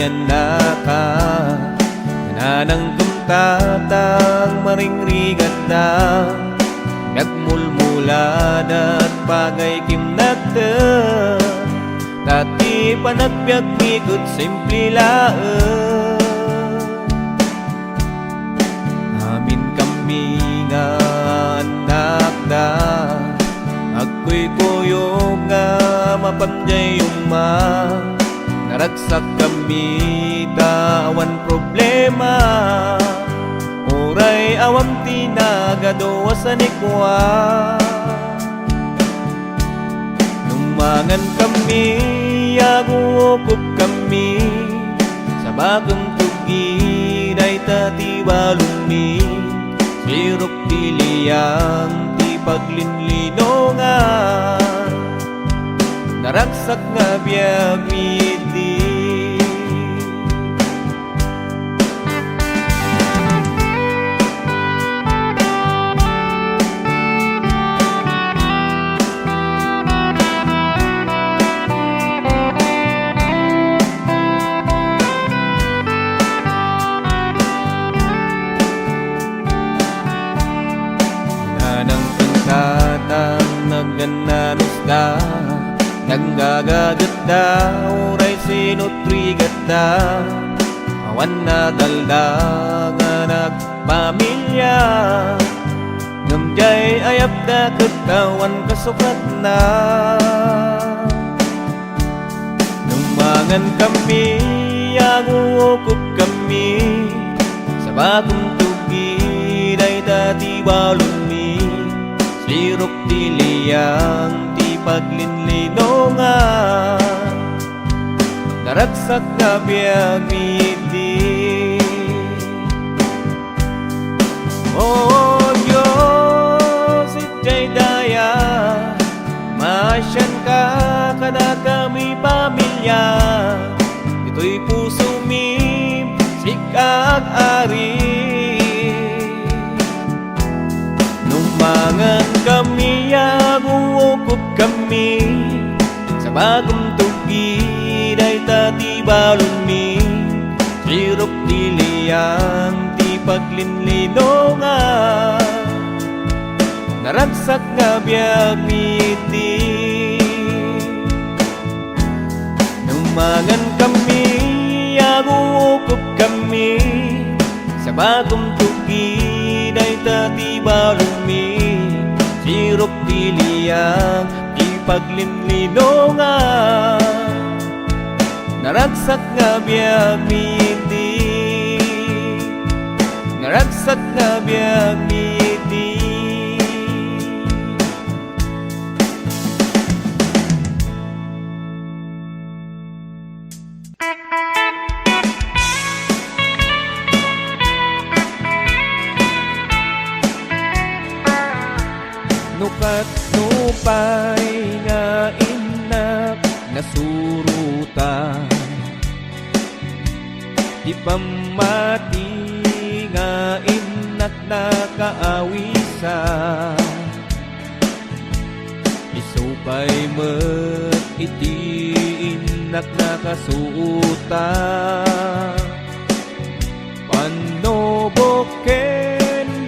yan na ka nanang kumtatang maringrigat na nagmulmulan at pagay kimnagta dati panagbiag mikot simple laan amin kami nga anak da ako'y kuyog nga mapanjay uma naragsak kami tawan problema uray awam tinagado sa nikwa numangan kami agukop kami sa bagong tugi day tatibalumi sirok diliyang ti paglinlinongan naragsak nga biyag midi nanang pagkatang naggananos da nanggagagat da uray sinutrigat da awan na dalda nga nagpamilya ngamjay ayap da katawan kasukat na numangan kami agukop kami sa bagong tugi day dati balumi sirok diliyang paglinlinongan naragsak nga biyag midi oh Diyos itjay daya masyan ka kada kami pamilya ito'y puso mi sikag ari numangan kami agukop kami sa bagong tugi day tatibalumi sirok diliyang ti paglinlinongan naragsak nga biyag midi numangan kami agukop kami sa bagong tugi day tatibalumi sirok diliyang ipaglinlinongan naragsak nga biyag midi naragsak nga biyag midi nukat nupay nga inak nasuruta di pamati nga inak nakaawisa isupay met iti inak nakasuuta panoboken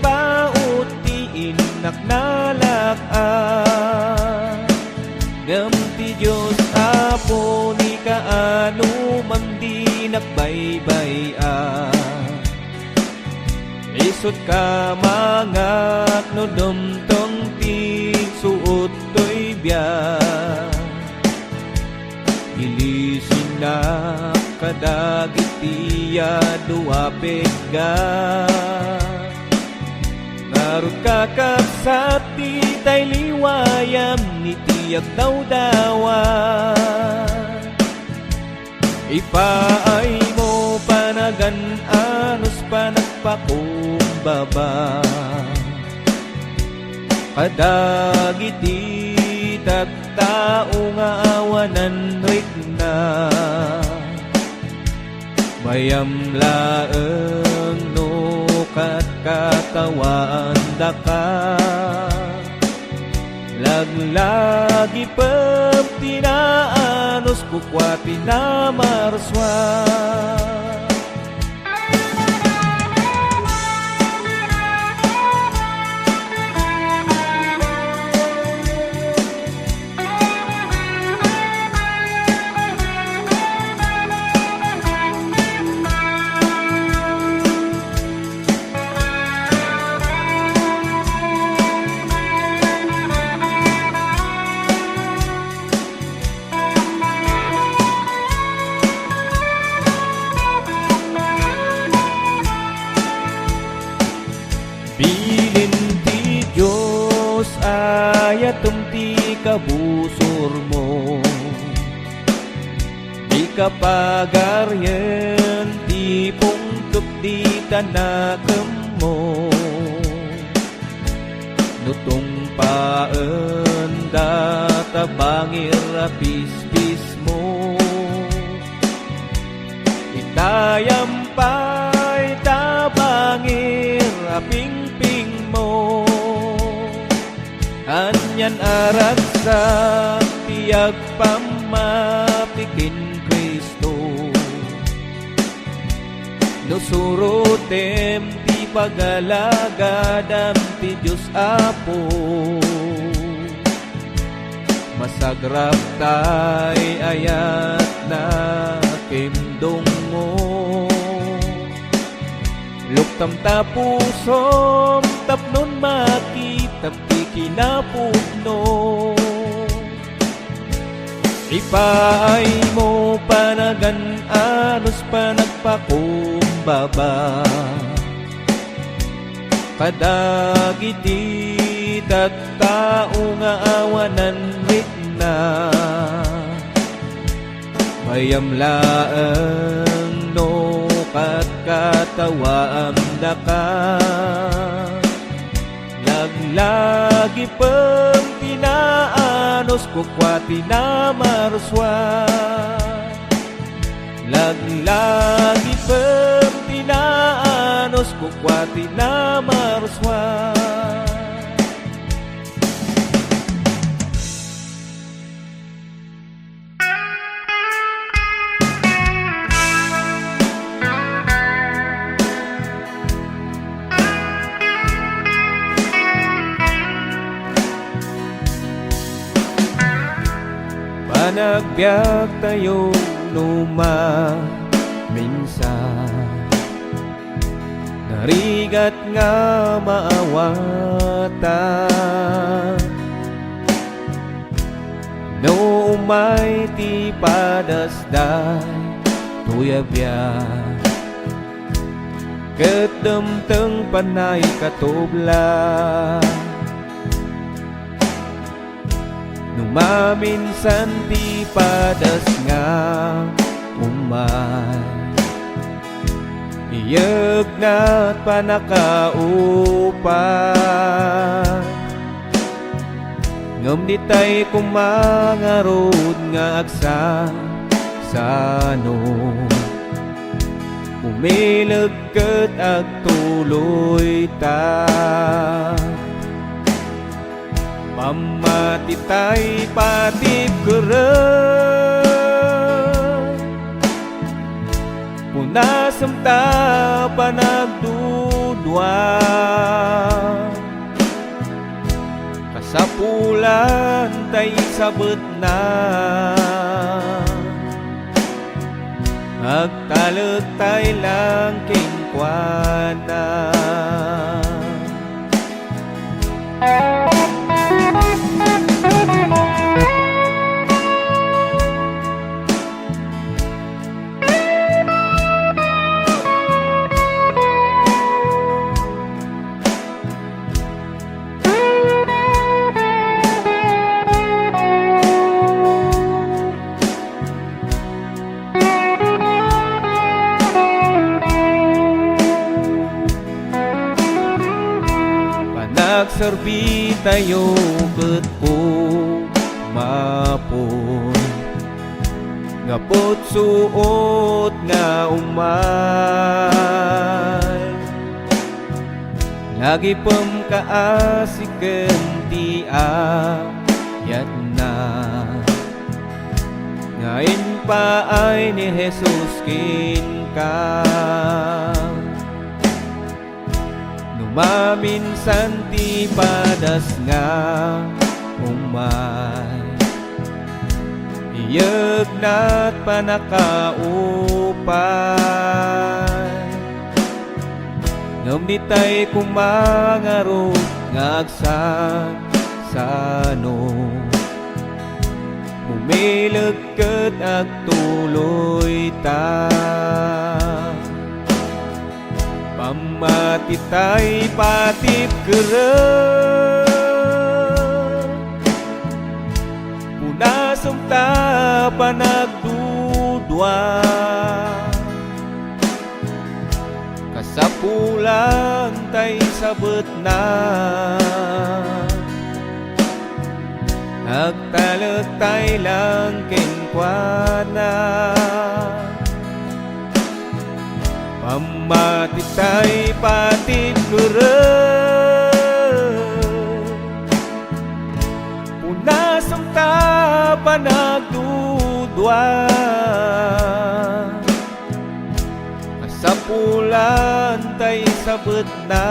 baut ti inak nalak-an ngem ti Diyos apo ni kaano man di nakbaybay-an isut ka mangat no dumtong ti suot to'y biyak ilisin na kadagitiya duwapit ka narut kakapsati tay liwayam ni tiyak dawdawan ipaay mo panagan anos panagpakumbaba kadagiti tattao nga awanan rikna mayam laeng no kat katawan daka laglagi pagtinaanos pinanos kukwa pinamarswa. Bilin ti Diyos ayatum ti kabusor mo, di kapagaryen ti pungtup di tanakem mo. Nutong paen data bangir apis-pis mo, itayampay tabangir aping-ping mo. Anyan arak sa tiyag pamapikin Kristo, nusurutem ti pagalagadam ti Diyos Apo. Masagrap tay ayat na kimdong mo, luktam tapusom tapnon makitap ti kinapudno. Ipaay mo panagan anos panagpakumbaba, kadagiti tattao nga awanan ritna. Mayamlaeng no kat katawaam daka, laglagi pang pinaanos kukwa pinamarswa. Laglagi pang pinaanos kukwa pinamarswa. Panagbiag tayo luma minsan, narigat nga maawatan. No umay ti padasday tuyabyan, ket demteng panay katubla. Numaminsan ti padas nga umay, iyag na't panakaupan. Ngam di tay kumangarod nga agsa sano, umilag ket agtuloy ta. Mamatitay patip keren, punasam ta panagdudwa. Kasapulan tay sabet na, agtalag tay lang kingkwana. Nagserbi tayo ket ko mapon, ngapot suot nga umay. Lagi pem kaasiken ti ayat na, ngayon pa ay ni Jesus kinka. Numaminsan ti padas nga umay, iyag na't panakaupay. Ngam di tay kumangarot ngagsak sano, mumilag ket agtuloy ta. Pamati tay patip kerem, punasem ta panagdudwa. Kasapulan tay sabet na, agtaletay lang kenkwana. Pamati tay patip kerem, punasem ta panagdudwa. Kasapulan tay sabet na,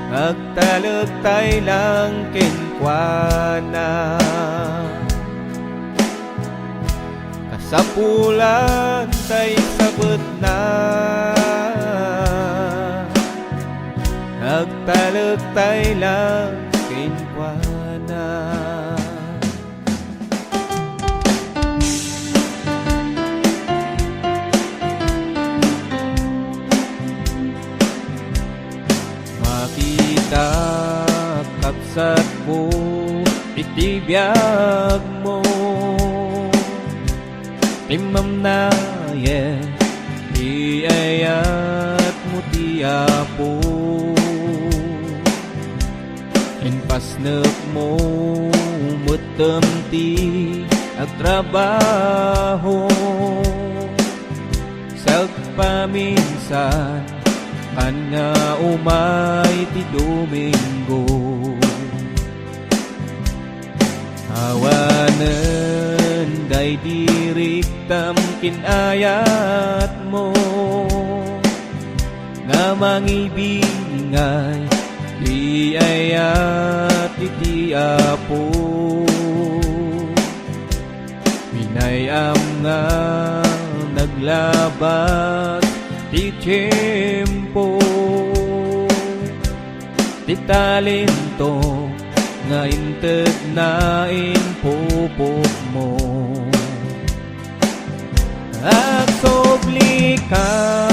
agtaletay lang kenkwana. Kasapulan tay sabet na, agtaletay lang kenkwana. Makita kapsat mo, itibiyag mo, timam na iayat mo tiyapo. Inpasnek mo mutem ti agtrabaho, sagpaminsan kan nga umay ti Domingo. Awanen day diriktam kinayat mo, nga mangibingay di ayat iti Apo. Pinayam nga naglabat ti tiyempo, ti talento nga inted na inpupok mo. Agsobli ka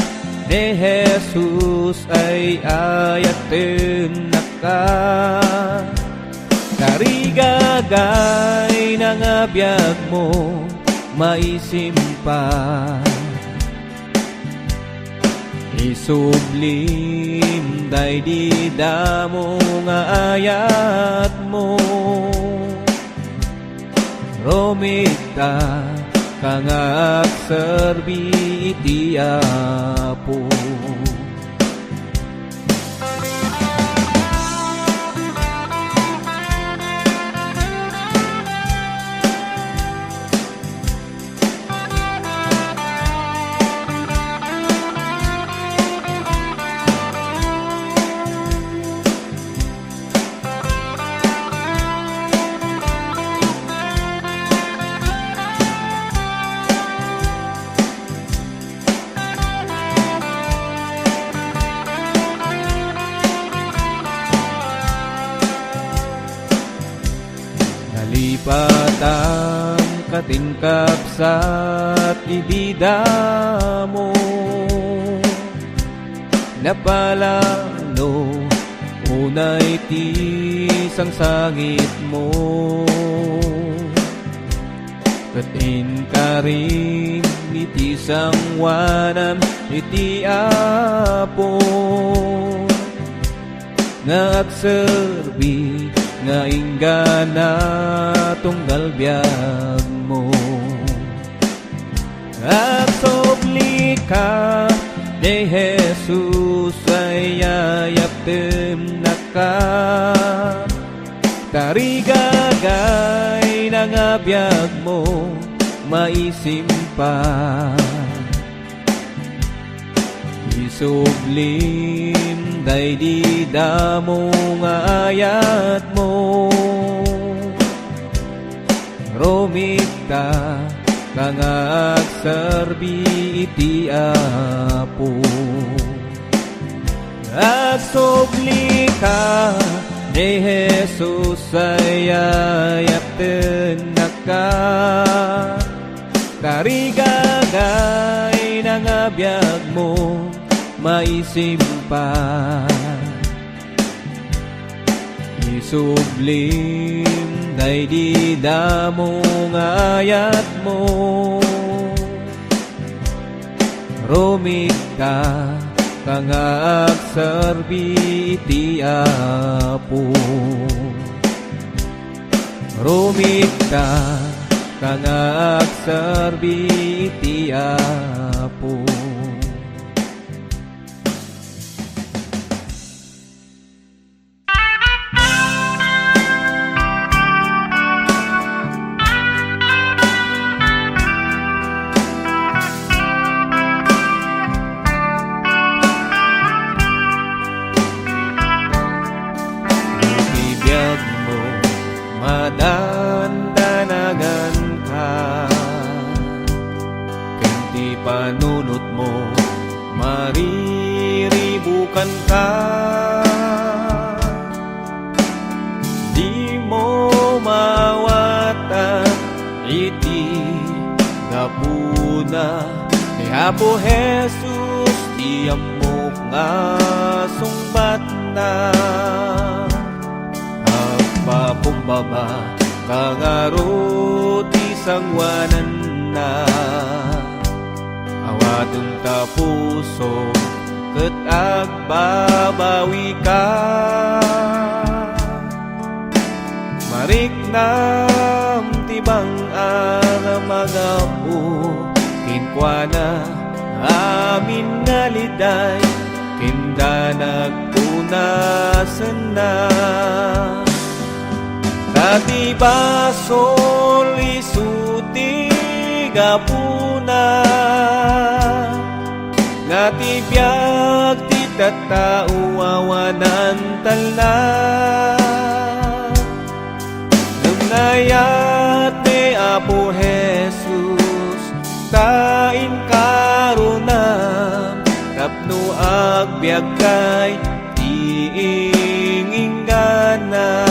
ni Jesus ay ayaten na ka, karigagay ng abiyag mo maisimpa. Isublim day di damo nga ayat mo, romita ka nga agserbi iti Apo. Nalipatang katingkapsat ibida mo, napalalo unay ti sangsangit mo. Katin ka rin iti sangwanan iti Apo, nga agserbi nga inggana tunggal biyag mo. Agsobli ka ni Jesus ay ayaptem na ka, karigagay nangabiyag mo maisimpa. Isublim day di damo nga ayat mo. Romita kang agserbi iti Apo. Agsubli ka ni Jesus ay ayapten naka. Tarigagay nangabiyag mo maisimpa. Isublim day di damo nga ayat mo. Romita kang agserbi iti Apo. Romita kang agserbi iti Apo. Madandanagan ka, kanti panunot mo, mariribukan ka. Di mo mawatan iti gapuna ni Apo Jesus, di amok nga sungbat na. Papumbaba kangaro ti sangwanan na. Awadong tapuso ket agbabawi ka. Mariknam tibang magapu kinkwana amin nga liday kinda nagpunasan na. Dati basol isuti gapuna, ngati biag ti tattao awanan talna. Nunayat ni Apo Jesus tain karunam, tapno agbiag kay tiinginggana.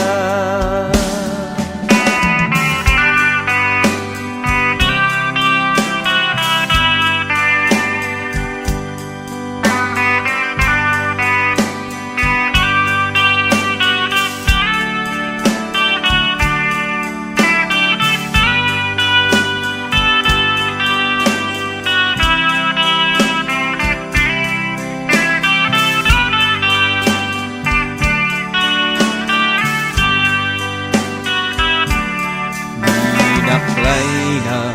Na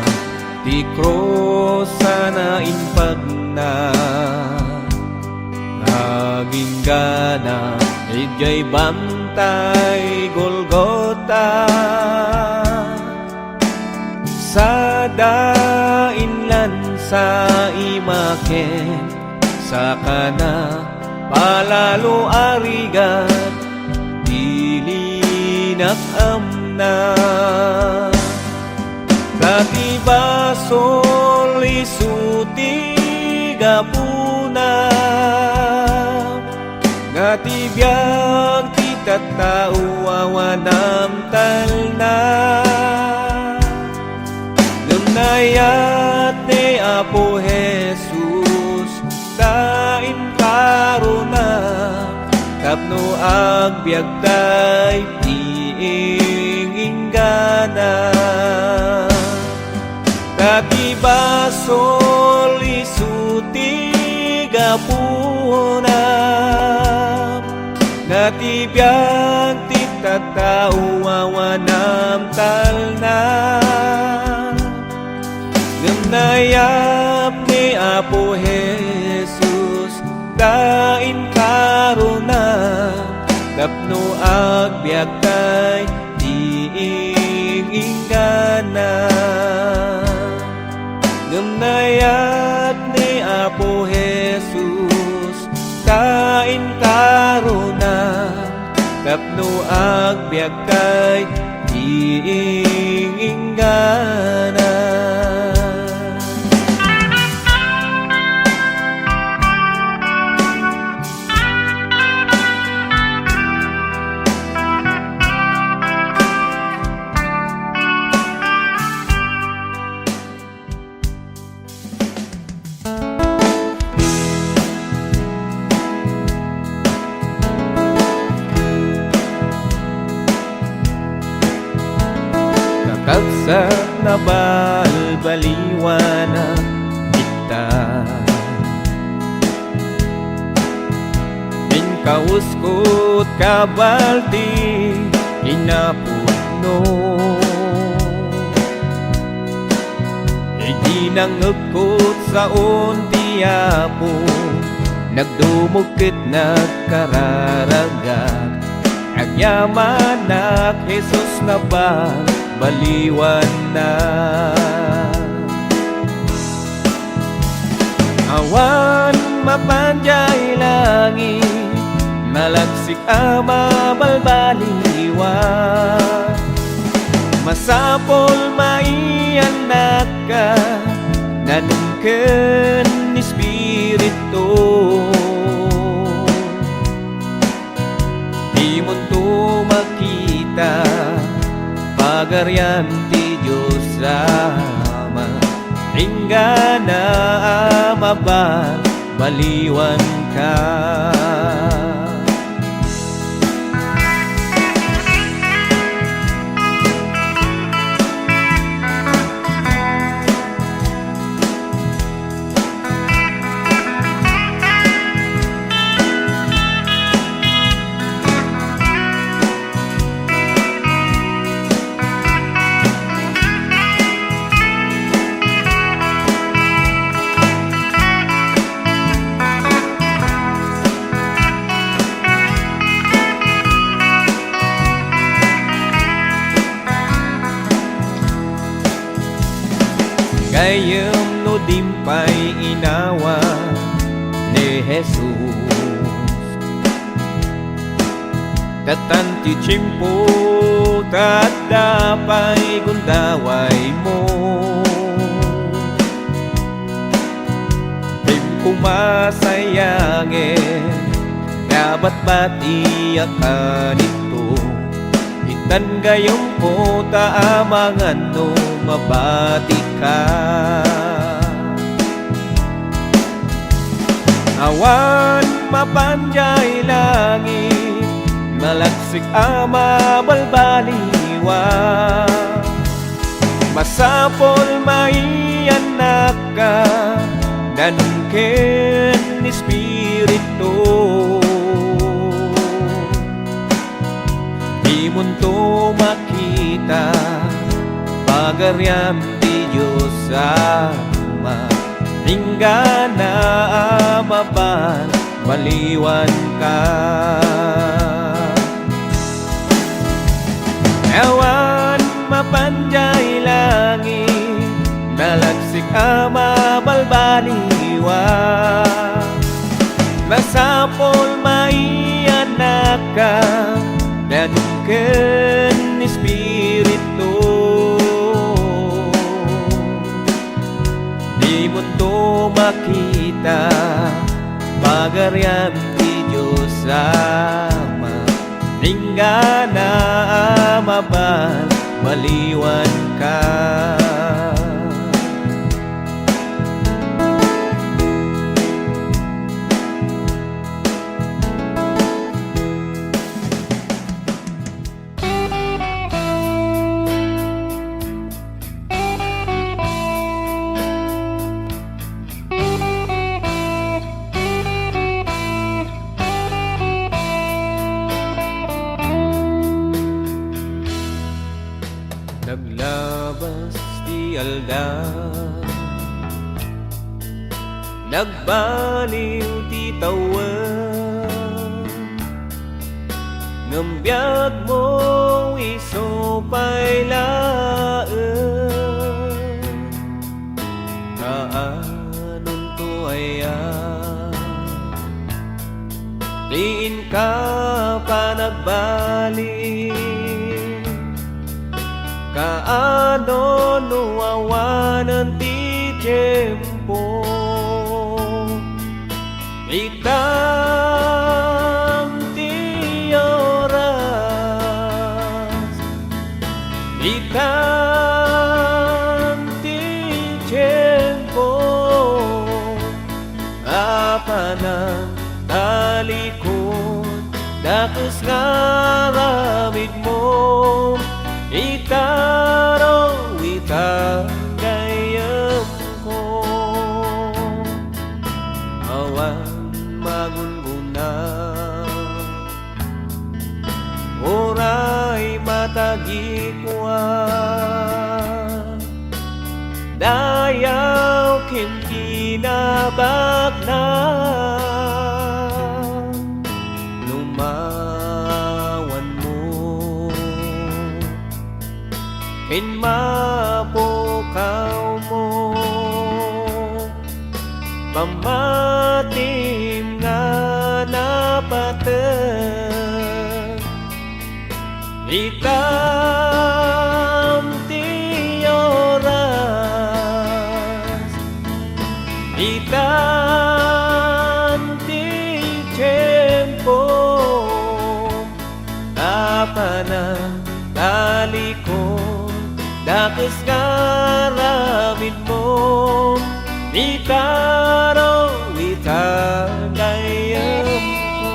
ti cross sana impag na naging gana ijay bantay Golgota. Sa dainlan sa imaken sa kana palalo arigat dilinak amna. Dati basol isuti gapuna, ngati biag ti tattao awanam talna. Nunayat ni Apo Jesus tain karunam, tapno agbiag kay tiinginggana. Dati basol isuti gapuna, ngati biag ti tattao awanam talna. Ngunayap ni Apo Jesus dain karunam, tapno agbiag kay tiinginggana. na Ngamnayat ni Apo Jesus Kain karuna Tapno agbyag kay iingingana Kakagsak na balbaliwana kita Minkauskot kabaldi inapuno Iginangagkot sa untiapo Nagdumukit nagkararagat Agyamanak Jesus na ba baliwan na Awan mapanjay langit Malagsik ama balbaliwan Masapol maianak ka Nanungken ni Espiritu Di mo to makita Pagaryan ti Diyos Ama Hingga na amabal baliwan ka Gayem no dimpay inawa ni Jesus Tatanti chimpo tadapay gundaway mo Kumasayange dapat bati akan ito Itan gayong po taamangan no mabati ka Awan mapanjay langit Malagsik ama balbaliwa Masapol maianak ka Nanungken ni Espiritu Di mo to makita Pagaryan ti Diyos Ama Hingga na amabal baliwan ka Awan mapanjay langit Nalagsik ama balbaliwa Masapol maianak ka Nanungken ni Espiritu Di mo to makita Pagaryan ti Diyos Ama Hingga na amabal baliwan ka Naglabas di aldaw Nagbaliw ti tawen Ngambiyag mo iso pay laeng Kaano no awanan ti tiempo Itam ti oras Itam ti tiempo Apanang talikod Dakos nga ramid mo Itaro itang gayam ko Awan magunguna Oray matagikwa Dayaw kinkinabak na Lumawan mo Kinmapukaw mo Pamatim nga napatag Itam ti oras Itam ti tiempo Apanang talikod Dakos nga ramid mo Itaro itagayam ko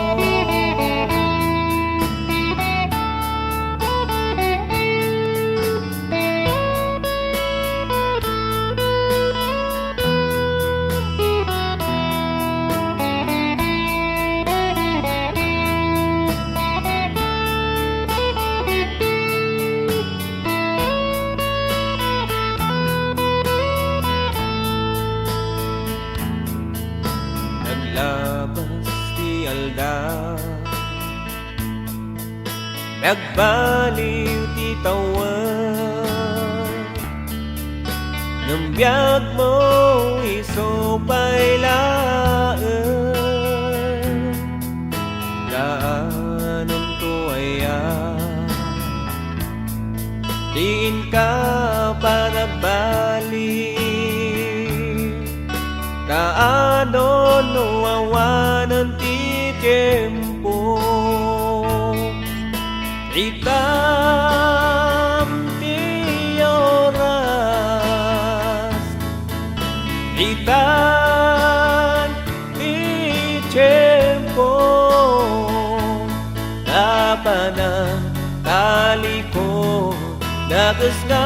Naglabas ti alda Nagbaliw ti tawan Nang biyag mo isupay laan Daanan to aya Diin ka para balik Kaano no awanan ti tiempo Itam ti oras Itam ti tiempo Apanang talikod Dakos nga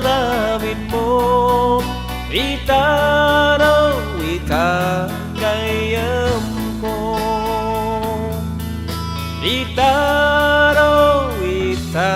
ramid mo Itaro itagayam ko Itaro itagayam